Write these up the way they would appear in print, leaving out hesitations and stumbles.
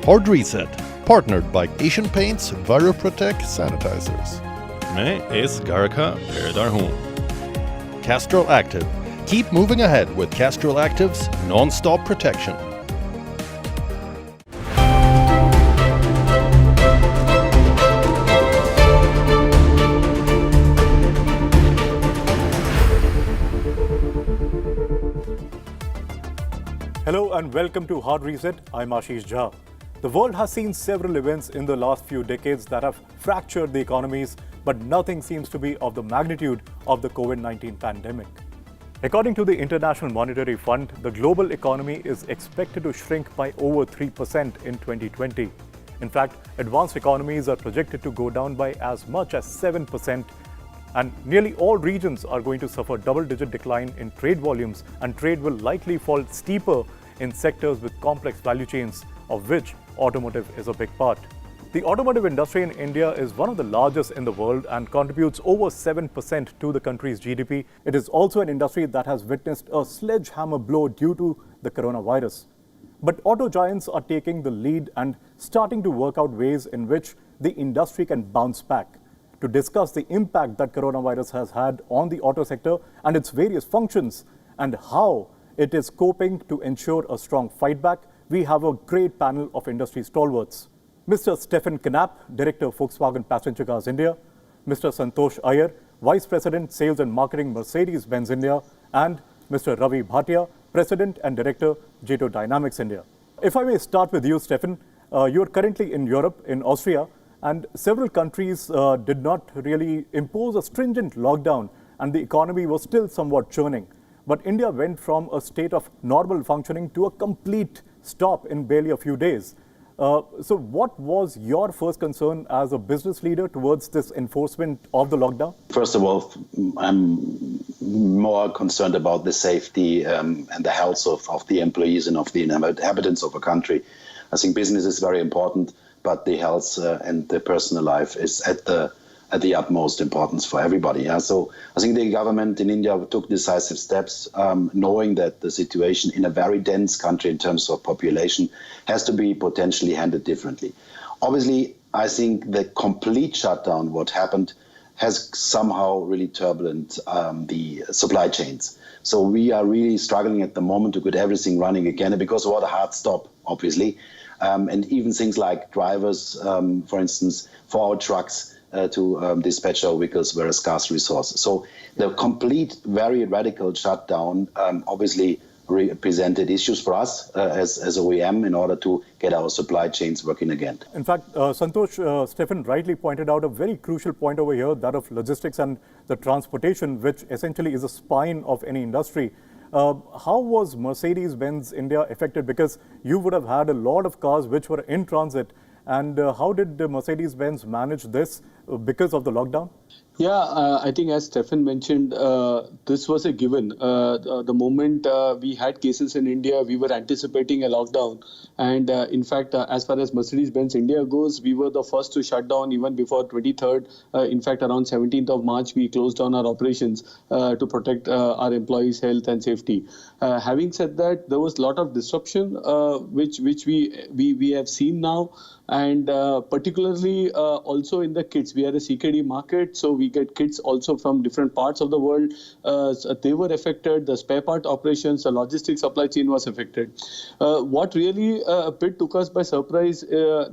Hard Reset, partnered by Asian Paints ViroProtect Sanitizers. मैं इस घर का पेड़दार हूँ. Castrol Active. Keep moving ahead with Castrol Active's non-stop protection. Hello and welcome to Hard Reset. I'm Ashish Jha. The world has seen several events in the last few decades that have fractured the economies, but nothing seems to be of the magnitude of the COVID-19 pandemic. According to the International Monetary Fund, the global economy is expected to shrink by over 3% in 2020. In fact, advanced economies are projected to go down by as much as 7%, and nearly all regions are going to suffer double-digit decline in trade volumes, and trade will likely fall steeper in sectors with complex value chains, of which automotive is a big part. The automotive industry in India is one of the largest in the world and contributes over 7% to the country's GDP. It is also an industry that has witnessed a sledgehammer blow due to the coronavirus. But auto giants are taking the lead and starting to work out ways in which the industry can bounce back. To discuss the impact that coronavirus has had on the auto sector and its various functions and how it is coping to ensure a strong fight back, we have a great panel of industry stalwarts. Mr. Stefan Knapp, Director Volkswagen Passenger Cars India, Mr. Santosh Iyer, Vice President Sales and Marketing Mercedes-Benz India, and Mr. Ravi Bhatia, President and Director Jato Dynamics India. If I may start with you, Stefan, you're currently in Europe, in Austria, and several countries did not really impose a stringent lockdown, and the economy was still somewhat churning. But India went from a state of normal functioning to a complete stop in barely a few days. So what was your first concern as a business leader towards this enforcement of the lockdown? First of all, I'm more concerned about the safety and the health of the employees and of the inhabitants of a country. I think business is very important, but the health and the personal life is at the utmost importance for everybody. Yeah? So I think the government in India took decisive steps, knowing that the situation in a very dense country in terms of population has to be potentially handled differently. Obviously, I think the complete shutdown, what happened, has somehow really turbulent the supply chains. So we are really struggling at the moment to get everything running again because of what a hard stop, obviously. And even things like drivers, for instance, for our trucks, to dispatch our vehicles were a scarce resource. So the complete, very radical shutdown obviously presented issues for us as OEM in order to get our supply chains working again. In fact, Santosh, Stefan rightly pointed out a very crucial point over here, that of logistics and the transportation, which essentially is a spine of any industry. How was Mercedes-Benz India affected? Because you would have had a lot of cars which were in transit. And how did Mercedes-Benz manage this because of the lockdown? Yeah, I think as Stefan mentioned, this was a given. The moment we had cases in India, we were anticipating a lockdown. And in fact, as far as Mercedes-Benz India goes, we were the first to shut down even before 23rd. In fact, around 17th of March, we closed down our operations to protect our employees' health and safety. Having said that, there was a lot of disruption, which we have seen now. And particularly also in the kits, we are a CKD market, so we get kits also from different parts of the world. So they were affected, the spare part operations, the logistics supply chain was affected. What really a bit took us by surprise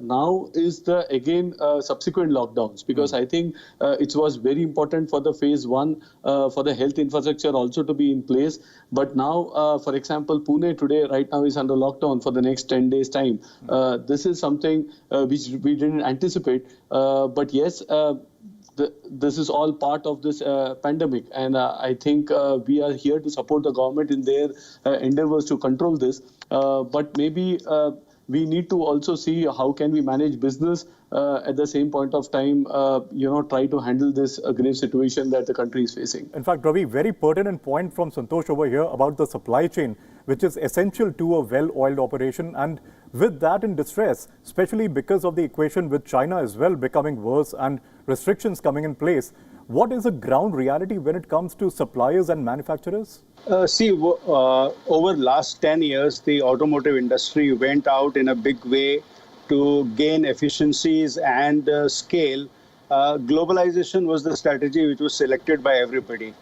now is the subsequent lockdowns, because I think it was very important for the phase one for the health infrastructure also to be in place. But now, for example, Pune today right now is under lockdown for the next 10 days time. This is something which we didn't anticipate. But yes, this is all part of this pandemic. And I think we are here to support the government in their endeavors to control this. But maybe we need to also see how can we manage business at the same point of time, try to handle this grave situation that the country is facing. In fact, Ravi, very pertinent point from Santosh over here about the supply chain, which is essential to a well-oiled operation. And with that in distress, especially because of the equation with China as well becoming worse and restrictions coming in place, what is the ground reality when it comes to suppliers and manufacturers? Over last 10 years, the automotive industry went out in a big way to gain efficiencies and scale, globalization was the strategy which was selected by everybody.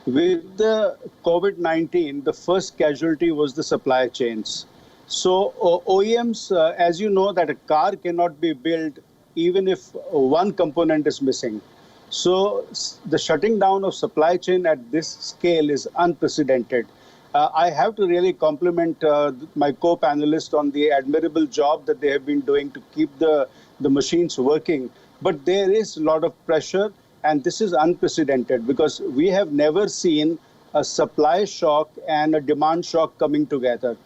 With the COVID-19, the first casualty was the supply chains. So OEMs, as you know, that a car cannot be built even if one component is missing. So the shutting down of supply chain at this scale is unprecedented. I have to really compliment my co-panelists on the admirable job that they have been doing to keep the machines working. But there is a lot of pressure, and this is unprecedented because we have never seen a supply shock and a demand shock coming together.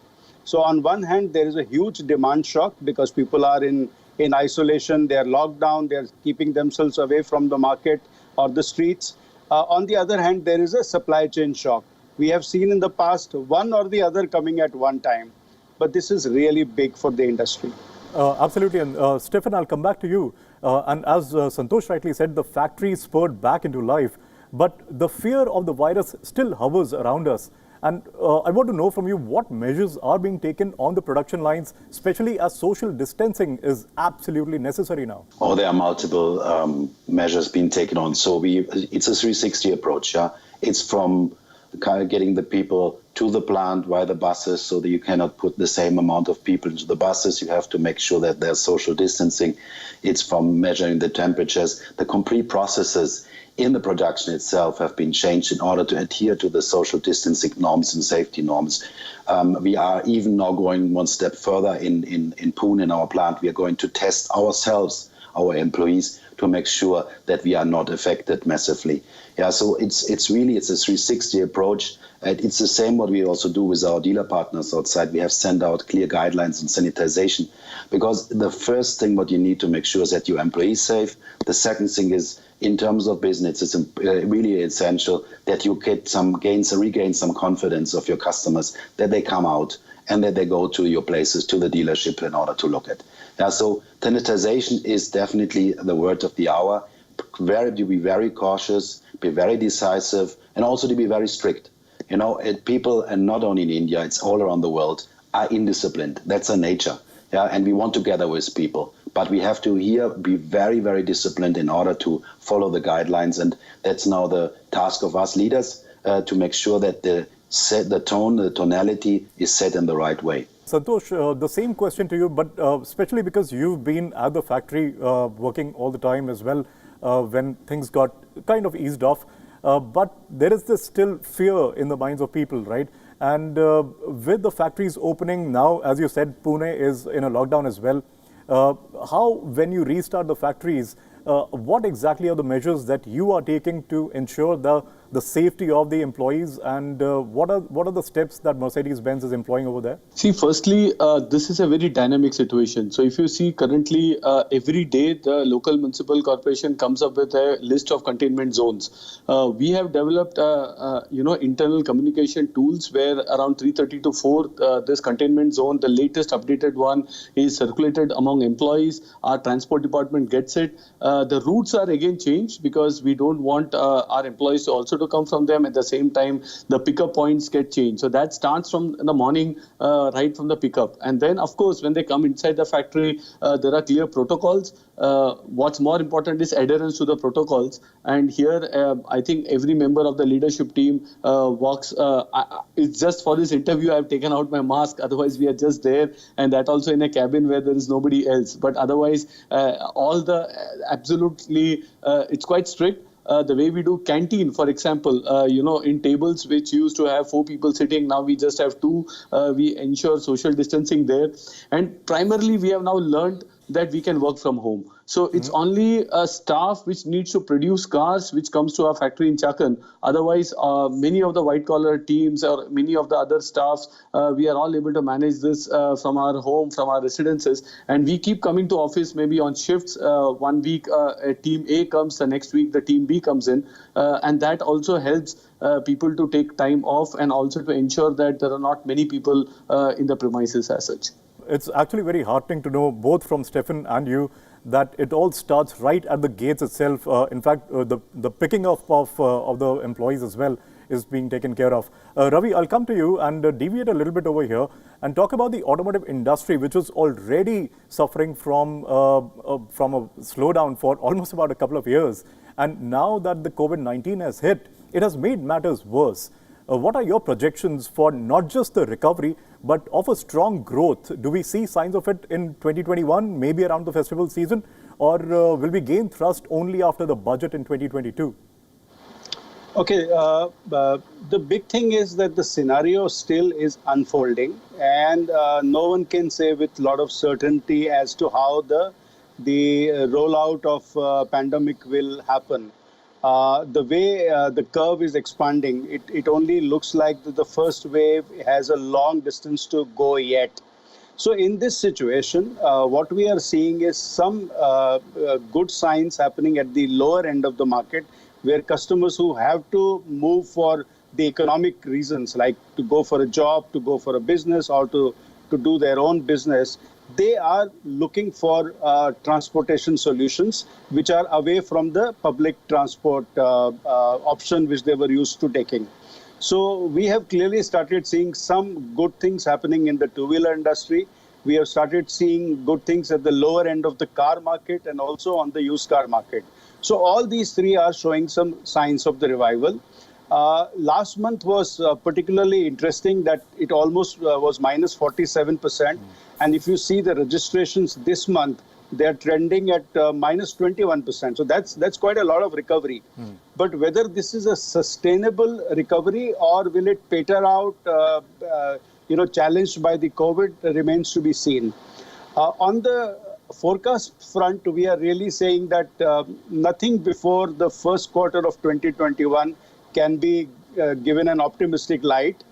So on one hand, there is a huge demand shock because people are in isolation, they are locked down, they are keeping themselves away from the market or the streets. On the other hand, there is a supply chain shock. We have seen in the past one or the other coming at one time, but this is really big for the industry. Absolutely. And Stefan, I'll come back to you. And as Santosh rightly said, the factory spurred back into life, but the fear of the virus still hovers around us. And I want to know from you what measures are being taken on the production lines, especially as social distancing is absolutely necessary now. Oh, there are multiple measures being taken on. So it's a 360 approach. Yeah, it's from kind of getting the people to the plant via the buses, so that you cannot put the same amount of people into the buses. You have to make sure that there's social distancing. It's from measuring the temperatures. The complete processes in the production itself have been changed in order to adhere to the social distancing norms and safety norms. We are even now going one step further in Pune, in our plant. We are going to test ourselves, our employees, to make sure that we are not affected massively. Yeah, so it's a 360 approach. It's the same what we also do with our dealer partners outside. We have sent out clear guidelines on sanitization, because the first thing what you need to make sure is that your employees safe. The second thing is, in terms of business, it's really essential that you regain some confidence of your customers, that they come out and that they go to your places, to the dealership in order to look at. Yeah, so sanitization is definitely the word of the hour. To be very cautious, be very decisive, and also to be very strict. You know, people, and not only in India, it's all around the world, are indisciplined. That's a nature. Yeah, and we want to gather with people. But we have to here be very, very disciplined in order to follow the guidelines. And that's now the task of us leaders, to make sure that the tonality is set in the right way. Santosh, the same question to you, but especially because you've been at the factory working all the time as well when things got kind of eased off. But there is this still fear in the minds of people, right? And with the factories opening now, as you said, Pune is in a lockdown as well. How, when you restart the factories, what exactly are the measures that you are taking to ensure the safety of the employees, and what are the steps that Mercedes-Benz is employing over there? See, firstly, this is a very dynamic situation. So if you see currently, every day the local municipal corporation comes up with a list of containment zones. We have developed, internal communication tools where around 3:30 to 4, this containment zone, the latest updated one, is circulated among employees. Our transport department gets it. The routes are again changed because we don't want our employees to also to come from them. At the same time, the pickup points get changed. So that starts from the morning, right from the pickup. And then, of course, when they come inside the factory, there are clear protocols. What's more important is adherence to the protocols. And here, I think every member of the leadership team walks. It's just for this interview, I've taken out my mask. Otherwise, we are just there. And that also in a cabin where there is nobody else. But otherwise, all the absolutely, it's quite strict. The way we do canteen, for example, in tables which used to have 4 people sitting, now we just have 2. We ensure social distancing there. And primarily, we have now learned that we can work from home. So it's only staff which needs to produce cars which comes to our factory in Chakan. Otherwise, many of the white-collar teams or many of the other staffs, we are all able to manage this from our home, from our residences. And we keep coming to office maybe on shifts. One week, team A comes, the next week the team B comes in. And that also helps people to take time off and also to ensure that there are not many people in the premises as such. It's actually very heartening to know, both from Stefan and you, that it all starts right at the gates itself. In fact, the picking up of the employees as well. is being taken care of. Ravi, I'll come to you and deviate a little bit over here and talk about the automotive industry, which was already suffering from a slowdown for almost about a couple of years. And now that the COVID-19 has hit, it has made matters worse. What are your projections for not just the recovery, but of a strong growth? Do we see signs of it in 2021, maybe around the festival season, or will we gain thrust only after the budget in 2022? Okay, the big thing is that the scenario still is unfolding, and no one can say with a lot of certainty as to how the rollout of pandemic will happen. The way the curve is expanding, it only looks like the first wave has a long distance to go yet. So in this situation, what we are seeing is some good signs happening at the lower end of the market, where customers who have to move for the economic reasons, like to go for a job, to go for a business, or to do their own business, they are looking for transportation solutions which are away from the public transport option which they were used to taking. So we have clearly started seeing some good things happening in the two-wheeler industry. We have started seeing good things at the lower end of the car market and also on the used car market. So all these three are showing some signs of the revival. Last month was particularly interesting that it almost was minus 47%. And if you see the registrations this month, they're trending at minus 21%. So that's quite a lot of recovery. But whether this is a sustainable recovery or will it peter out, challenged by the COVID, remains to be seen. On the forecast front, we are really saying that nothing before the first quarter of 2021 can be given an optimistic light.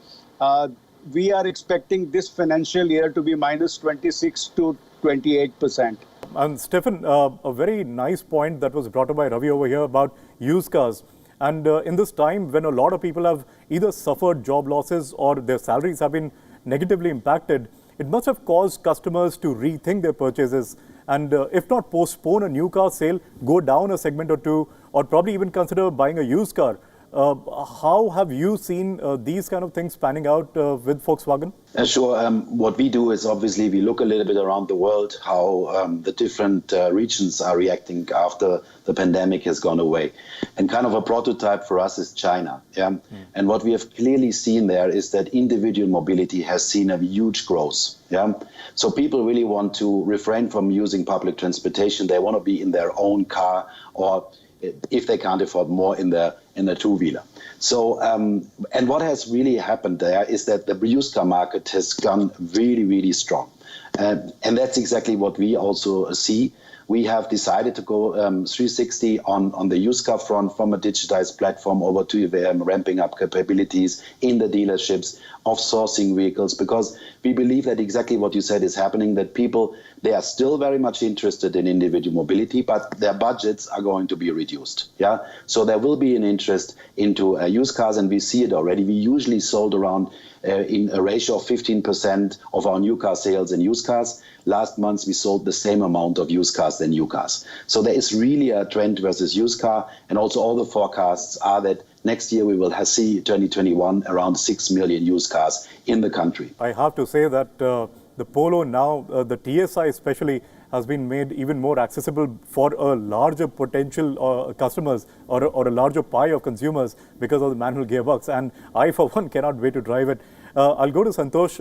We are expecting this financial year to be minus 26 to 28%. And Stephen, a very nice point that was brought up by Ravi over here about used cars. And in this time when a lot of people have either suffered job losses or their salaries have been negatively impacted, it must have caused customers to rethink their purchases and if not postpone a new car sale, go down a segment or two, or probably even consider buying a used car. How have you seen these kind of things panning out with Volkswagen? Sure. What we do is obviously we look a little bit around the world, how the different regions are reacting after the pandemic has gone away. And kind of a prototype for us is China. Yeah? And what we have clearly seen there is that individual mobility has seen a huge growth. Yeah? So people really want to refrain from using public transportation. They want to be in their own car, or if they can't afford more, in the two-wheeler. So, and what has really happened there is that the used car market has gone really, really strong. And that's exactly what we also see. We have decided to go 360 on the used car front, from a digitized platform over to ramping up capabilities in the dealerships of sourcing vehicles, because we believe that exactly what you said is happening, that people, they are still very much interested in individual mobility, but their budgets are going to be reduced. Yeah, so there will be an interest into used cars, and we see it already. We usually sold around in a ratio of 15% of our new car sales in used cars. Last month, we sold the same amount of used cars than new cars. So there is really a trend versus used car. And also all the forecasts are that next year we will see 2021 around 6 million used cars in the country. I have to say that the Polo now, the TSI especially, has been made even more accessible for a larger potential customers or a larger pie of consumers because of the manual gearbox. And I, for one, cannot wait to drive it. I'll go to Santosh.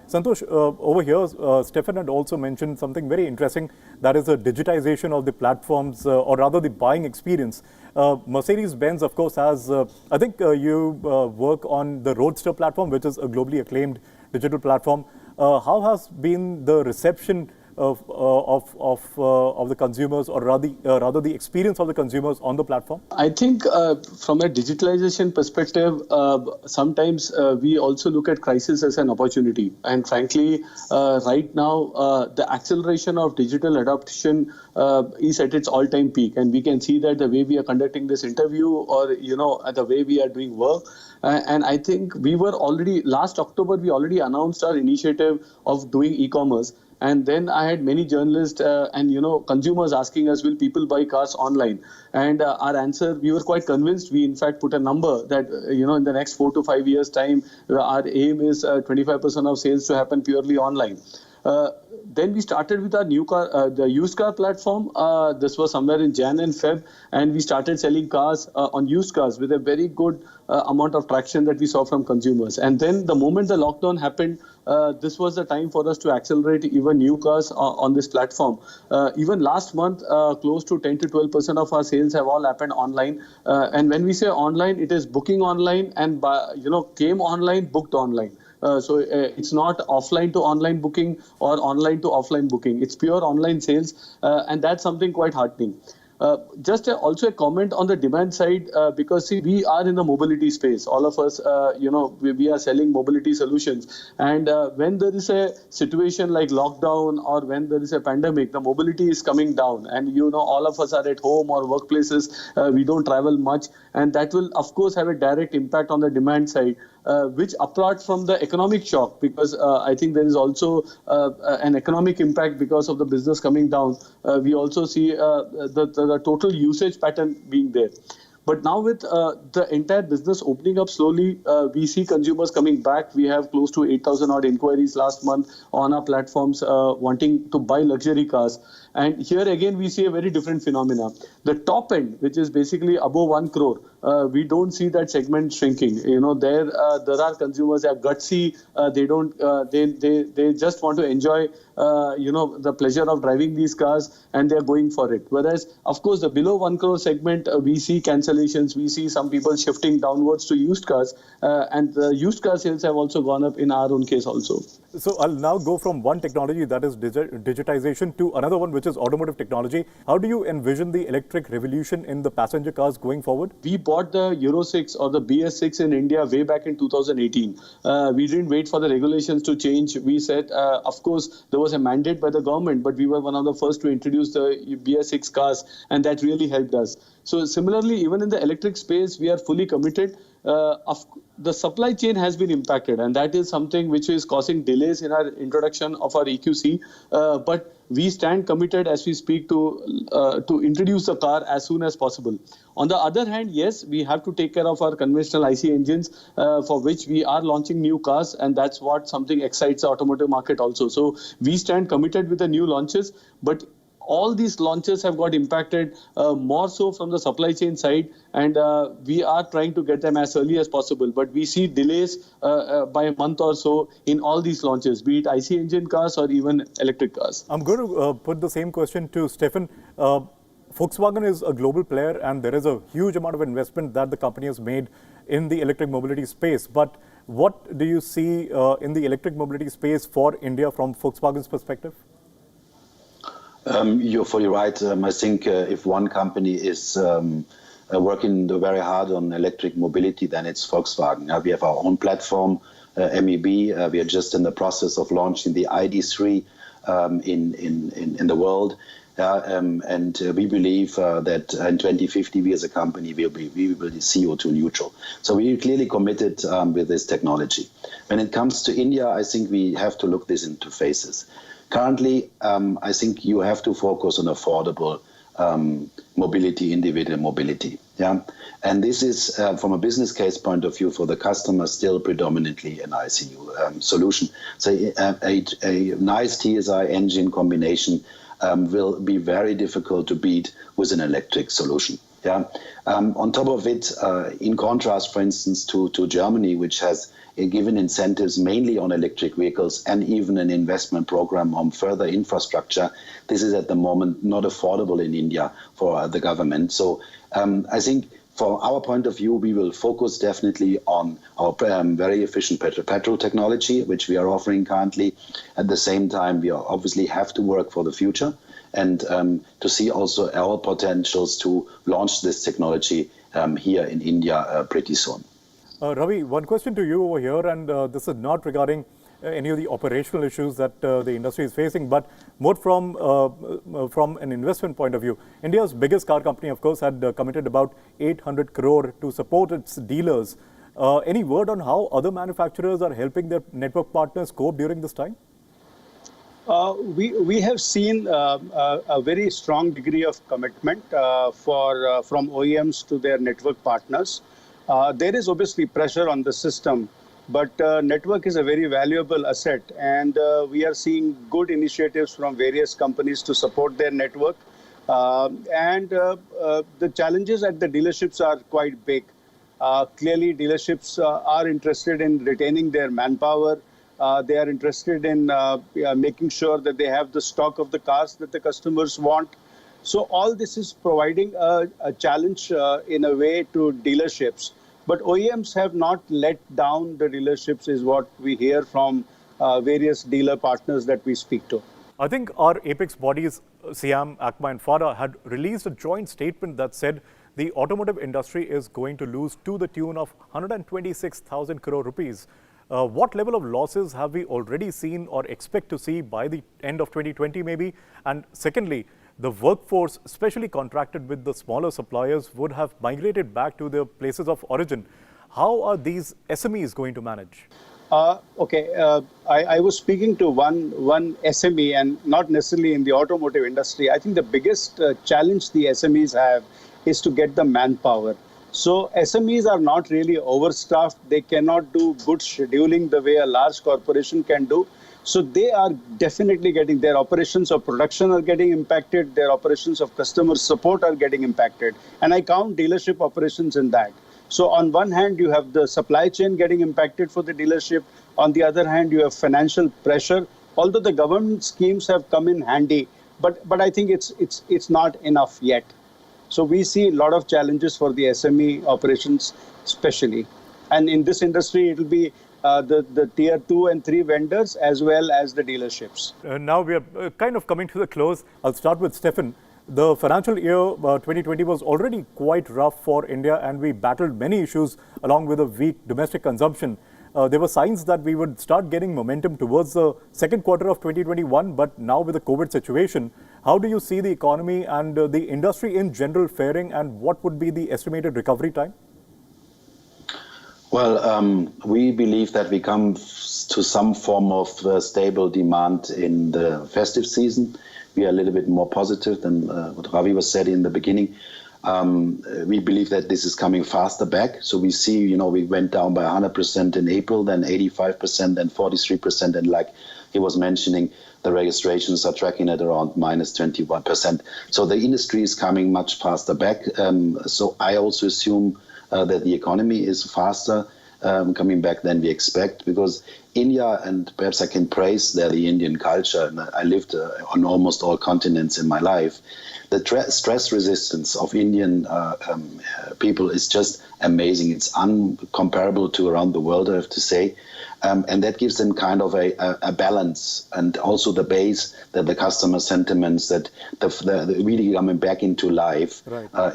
Santosh, over here, Stefan had also mentioned something very interesting, that is the digitization of the platforms, or rather the buying experience. Mercedes-Benz, of course, has, I think you work on the Roadster platform, which is a globally acclaimed digital platform. How has been the reception of the consumers, or rather the experience of the consumers on the platform? I think from a digitalization perspective, sometimes we also look at crisis as an opportunity. And frankly, right now, the acceleration of digital adoption is at its all-time peak. And we can see that the way we are conducting this interview, or, the way we are doing work, And I think we were already, last October, we already announced our initiative of doing e-commerce. And then I had many journalists and consumers asking us, will people buy cars online? And our answer, we were quite convinced. We in fact put a number that in the next 4 to 5 years time, our aim is 25% of sales to happen purely online. Then we started with our the used car platform. This was somewhere in Jan and Feb, and we started selling cars on used cars with a very good amount of traction that we saw from consumers. And then the moment the lockdown happened, this was the time for us to accelerate even new cars on this platform. Even last month, close to 10 to 12% of our sales have all happened online. And when we say online, it is booking online and came online, booked online. So it's not offline to online booking or online to offline booking. It's pure online sales, and that's something quite heartening. Just also a comment on the demand side, because see, we are in the mobility space. All of us, we are selling mobility solutions. And when there is a situation like lockdown or when there is a pandemic, the mobility is coming down. And, all of us are at home or workplaces. We don't travel much. And that will, of course, have a direct impact on the demand side. Which apart from the economic shock, because I think there is also an economic impact because of the business coming down, we also see the total usage pattern being there. But now with the entire business opening up slowly, we see consumers coming back. We have close to 8,000 odd inquiries last month on our platforms wanting to buy luxury cars. And here again, we see a very different phenomena. The top end, which is basically above 1 crore, we don't see that segment shrinking. There are consumers that are gutsy. They just want to enjoy, the pleasure of driving these cars, and they're going for it. Whereas, of course, the below 1 crore segment, we see cancellations. We see some people shifting downwards to used cars, and the used car sales have also gone up in our own case also. So I'll now go from one technology, that is digitization, to another one, which is automotive technology. How do you envision the electric revolution in the passenger cars going forward? We bought the Euro 6 or the BS6 in India way back in 2018. We didn't wait for the regulations to change. We said, of course, there was a mandate by the government, but we were one of the first to introduce the BS6 cars, and that really helped us. So similarly, even in the electric space, we are fully committed. The supply chain has been impacted, and that is something which is causing delays in our introduction of our EQC. But we stand committed as we speak to introduce the car as soon as possible. On the other hand, yes, we have to take care of our conventional IC engines, for which we are launching new cars, and that's what something excites the automotive market also. So we stand committed with the new launches, but all these launches have got impacted more so from the supply chain side, and we are trying to get them as early as possible. But we see delays by a month or so in all these launches, be it IC engine cars or even electric cars. I'm going to put the same question to Stefan. Volkswagen is a global player, and there is a huge amount of investment that the company has made in the electric mobility space. But what do you see in the electric mobility space for India from Volkswagen's perspective? You're fully right. I think if one company is working very hard on electric mobility, then it's Volkswagen. We have our own platform, MEB. We are just in the process of launching the ID.3 in the world. And we believe that in 2050, we as a company we will be CO2 neutral. So we are clearly committed with this technology. When it comes to India, I think we have to look this into phases. Currently, I think you have to focus on affordable mobility, individual mobility. Yeah, and this is from a business case point of view for the customer still predominantly an ICU solution. So a nice TSI engine combination will be very difficult to beat with an electric solution. Yeah. On top of it, in contrast, for instance, to Germany, which has given incentives mainly on electric vehicles and even an investment program on further infrastructure, this is at the moment not affordable in India for the government. So I think from our point of view, we will focus definitely on our very efficient petrol technology, which we are offering currently. At the same time, we obviously have to work for the future and to see also our potentials to launch this technology here in India pretty soon. Ravi, one question to you over here, and this is not regarding any of the operational issues that the industry is facing, but more from an investment point of view. India's biggest car company, of course, had committed about 800 crore to support its dealers Any word on how other manufacturers are helping their network partners cope during this time? We have seen a very strong degree of commitment from OEMs to their network partners. There is obviously pressure on the system, but network is a very valuable asset, and we are seeing good initiatives from various companies to support their network. The challenges at the dealerships are quite big. Clearly, dealerships are interested in retaining their manpower. They are interested in making sure that they have the stock of the cars that the customers want. So all this is providing a challenge in a way to dealerships. But OEMs have not let down the dealerships is what we hear from various dealer partners that we speak to. I think our apex bodies, SIAM, ACMA and FADA, had released a joint statement that said the automotive industry is going to lose to the tune of 126,000 crore rupees. What level of losses have we already seen or expect to see by the end of 2020 maybe? And secondly, the workforce, especially contracted with the smaller suppliers, would have migrated back to their places of origin. How are these SMEs going to manage? I was speaking to one SME, and not necessarily in the automotive industry. I think the biggest challenge the SMEs have is to get the manpower. So SMEs are not really overstaffed. They cannot do good scheduling the way a large corporation can do. So they are definitely getting, their operations of production are getting impacted. Their operations of customer support are getting impacted. And I count dealership operations in that. So on one hand, you have the supply chain getting impacted for the dealership. On the other hand, you have financial pressure. Although the government schemes have come in handy, but I think it's not enough yet. So we see a lot of challenges for the SME operations, especially. And in this industry, it will be the tier 2 and 3 vendors as well as the dealerships. Now we are kind of coming to the close. I'll start with Stefan. The financial year 2020 was already quite rough for India, and we battled many issues along with a weak domestic consumption. There were signs that we would start getting momentum towards the second quarter of 2021, but now with the COVID situation, how do you see the economy and the industry in general faring, and what would be the estimated recovery time? Well, we believe that we come to some form of stable demand in the festive season. We are a little bit more positive than what Ravi was said in the beginning. We believe that this is coming faster back. So we see, we went down by 100% in April, then 85%, then 43%. And like he was mentioning, the registrations are tracking at around minus 21%. So the industry is coming much faster back. So I also assume that the economy is faster coming back than we expect, because India, and perhaps I can praise there the Indian culture, and I lived on almost all continents in my life. The stress resistance of Indian people is just amazing. It's uncomparable to around the world, I have to say. And that gives them kind of a balance, and also the base that the customer sentiments that the really coming back into life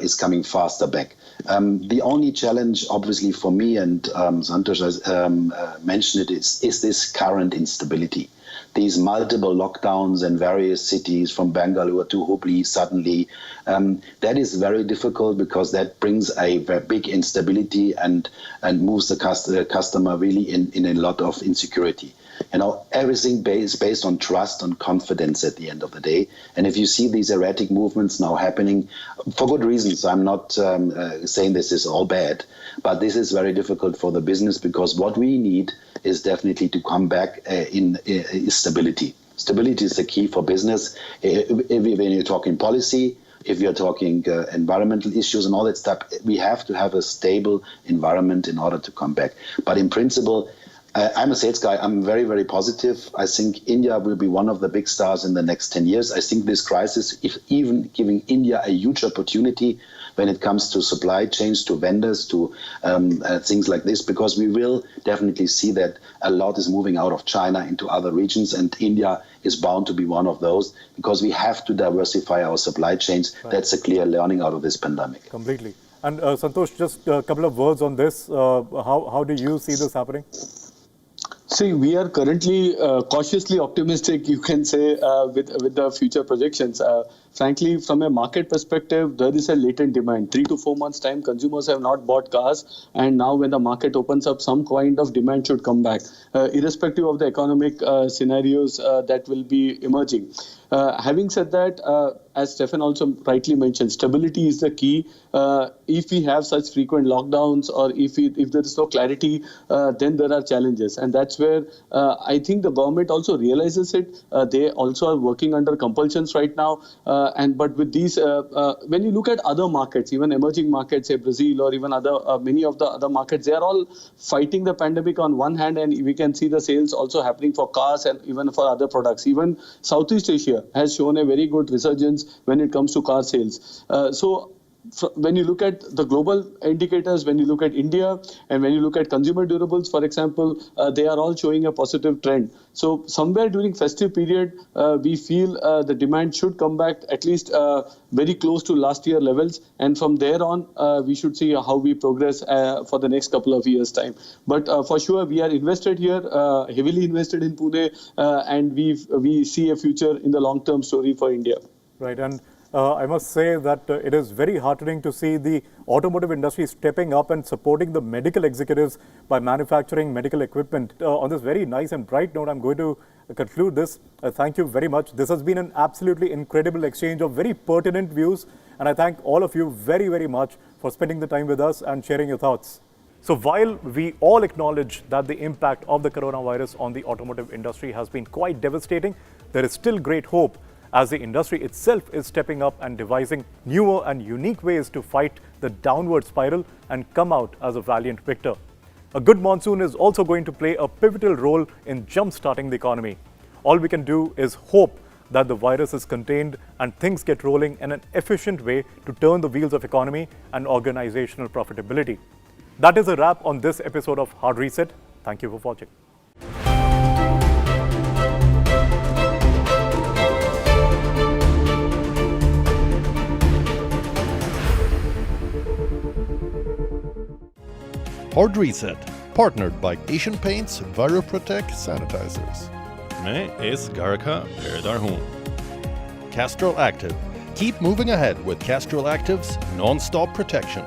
is coming faster back. The only challenge, obviously, for me, and Santosh has mentioned it, is this current instability. These multiple lockdowns in various cities, from Bangalore to Hubli suddenly, that is very difficult, because that brings a very big instability and moves the customer really in a lot of insecurity. Everything is based on trust and confidence at the end of the day. And if you see these erratic movements now happening, for good reasons, I'm not saying this is all bad, but this is very difficult for the business, because what we need is definitely to come back in stability. Stability is the key for business. When you're talking policy, if you're talking environmental issues and all that stuff, we have to have a stable environment in order to come back. But in principle, I'm a sales guy. I'm very, very positive. I think India will be one of the big stars in the next 10 years. I think this crisis is even giving India a huge opportunity when it comes to supply chains, to vendors, to things like this, because we will definitely see that a lot is moving out of China into other regions, and India is bound to be one of those, because we have to diversify our supply chains. Right. That's a clear learning out of this pandemic. Completely. And Santosh, just a couple of words on this. How do you see this happening? See, we are currently cautiously optimistic, you can say, with the future projections. frankly, from a market perspective, there is a latent demand. 3 to 4 months time, consumers have not bought cars, and now when the market opens up, some kind of demand should come back, irrespective of the economic scenarios that will be emerging. Having said that, as Stefan also rightly mentioned, stability is the key. If we have such frequent lockdowns or if there is no clarity, then there are challenges. And that's where I think the government also realizes it. They also are working under compulsions right now. But with these, when you look at other markets, even emerging markets, say Brazil or even many of the other markets, they are all fighting the pandemic on one hand, and we can see the sales also happening for cars and even for other products. Even Southeast Asia has shown a very good resurgence when it comes to car sales. When you look at the global indicators, when you look at India and when you look at consumer durables, for example, they are all showing a positive trend. So somewhere during festive period, we feel the demand should come back at least very close to last year levels. And from there on, we should see how we progress for the next couple of years' time. But for sure, we are invested here, heavily invested in Pune, and we see a future in the long-term story for India. Right. And I must say that it is very heartening to see the automotive industry stepping up and supporting the medical executives by manufacturing medical equipment. On this very nice and bright note, I'm going to conclude this. Thank you very much. This has been an absolutely incredible exchange of very pertinent views. And I thank all of you very, very much for spending the time with us and sharing your thoughts. So while we all acknowledge that the impact of the coronavirus on the automotive industry has been quite devastating, there is still great hope as the industry itself is stepping up and devising newer and unique ways to fight the downward spiral and come out as a valiant victor. A good monsoon is also going to play a pivotal role in jump-starting the economy. All we can do is hope that the virus is contained and things get rolling in an efficient way to turn the wheels of economy and organizational profitability. That is a wrap on this episode of Hard Reset. Thank you for watching. Hard Reset, partnered by Asian Paints ViroProtect Sanitizers. मैं इस घर का पेड़दार हूँ. Castrol Active. Keep moving ahead with Castrol Active's non-stop protection.